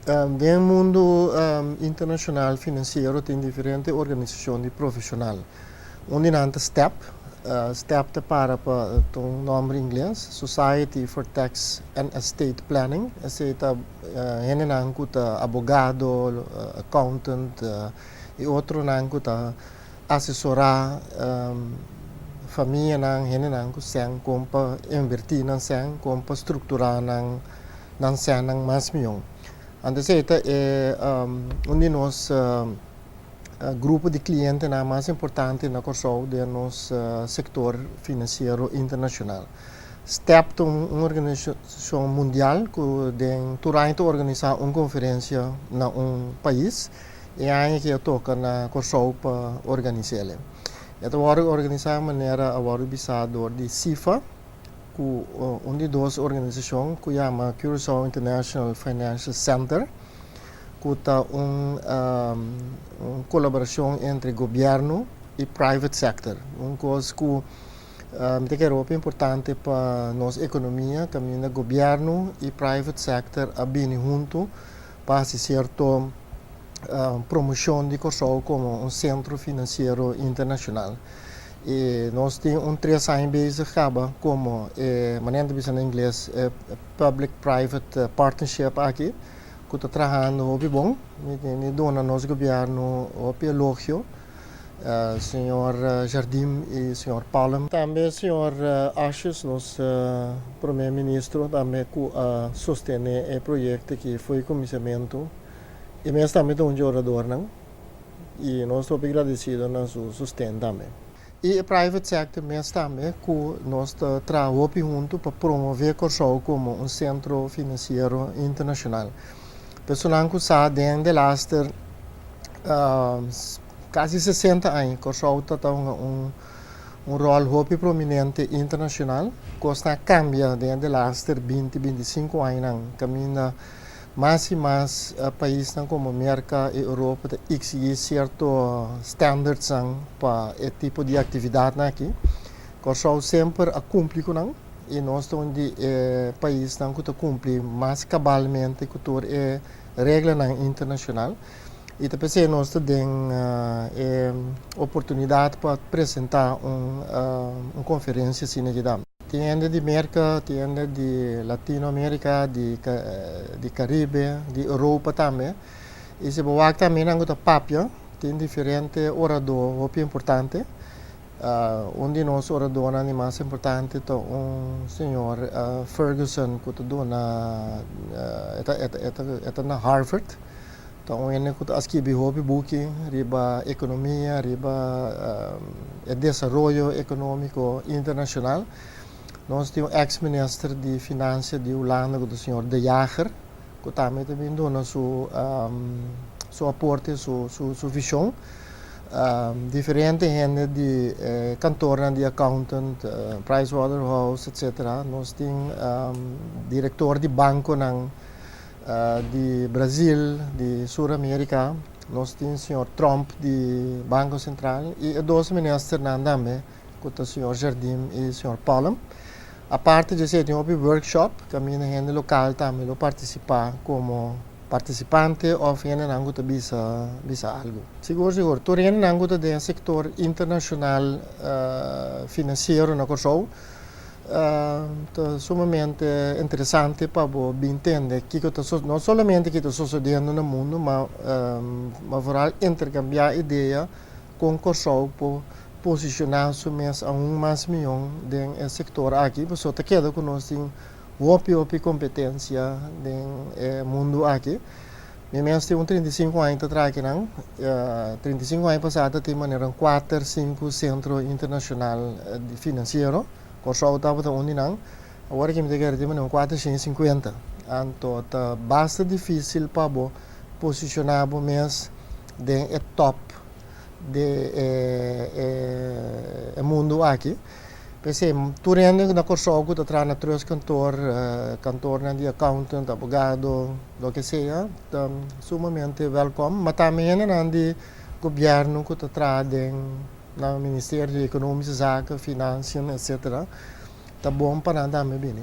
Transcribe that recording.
Bem, mundo internacional financeiro tem diferentes organizações de profissional. Onde nanta STEP, STEP para um nome em inglês, Society for Tax and Estate Planning. Aceita hene nanku ta abogado, accountant e outro nanku ta assessorar família nang hene nanku sang kompa invertir nang sang kompa estruturar nang sang nang mas miong. Antes é um de nós grupo de clientes mais importante na Corsol do nosso setor financeiro internacional. STEP é uma organização mundial que tem organizar uma conferência na país e aí que toca na Corsol para organizar ele. Esta organizar de maneira a de CIFA, onde duas organizações que chama Curaçao International Financial Center, que está uma colaboração entre governo e private sector, uma coisa que é importante para nossa economia, também o governo e private sector a bem junto para certa promoção de Corsol como um centro financeiro internacional. E nós temos três anos como maneira de dizer em inglês public-private partnership aqui, que está trabalhando muito bom, e dona nosso governo o elogio, senhor Jardim e senhor Paulo. Também senhor Ashes, nosso primeiro-ministro, também que sustém o projeto que foi começamento, e mesmo também um orador, não? E nós estamos agradecidos no seu sustento também. E o private sector mesmo também, que nós trabalhamos junto para promover Corsol como um centro financeiro internacional. Pessoal que sabe, desde quase 60 anos, Corsol tem um rol muito prominente internacional, que está cambiando desde os 20, 25 anos, caminha mais e mais países como América e Europa exigem certos standards para esse tipo de atividade aqui. Corsol sempre cumpre com isso e nós estamos de países que cumpre mais cabalmente com a regra internacional. E também nós temos oportunidade para apresentar uma conferência assim aqui. Tienda de América, tienda de Latinoamérica, de Caribe, de Europa também. E se você também não tem papel, tem diferentes oradores muito importantes. Onde nós oradores mais importante é senhor Ferguson, que está na Harvard. Então, ele escreve um book riba economia, riba desenvolvimento econômico internacional. Nós temos ex-ministro de Finanças de Holanda, o senhor De Jager, que também dá seu aporte, sua visão. Diferente gente de cantor, de accountant, Pricewaterhouse, etc. Nós temos diretor de banco de Brasil, de Sul-América. Nós temos o senhor Trump, de Banco Central. E dois ministros também, que o senhor Jardim e o senhor Paulo. A parte de ser um workshop, que a minha gente local também participar como participante ou gente não está bisa algo. Seguro, tu gente não está dentro do setor internacional financeiro na Corsol, é sumamente interessante para entender que não somente que está sucedendo no mundo, mas para intercambiar ideias com Corsol posicionar-se a mais milhão do setor aqui, porque só queda que nós temos outra competência no mundo aqui. Mesmo tem 35 anos atrás, 35 anos passados, tem maneira 4, 5 centro internacional financeiro, Corsol estava onde não, agora que me tem que 450. Então, é bastante difícil para posicionar mesmo no top do mundo aqui. Pensei, tu rende na Corsol que está na três cantor de accountant, abogado, do que seja, sumamente welcome. Mas também de governo que está no Ministério de Economia, Finanças, etc. Está bom para andar bem.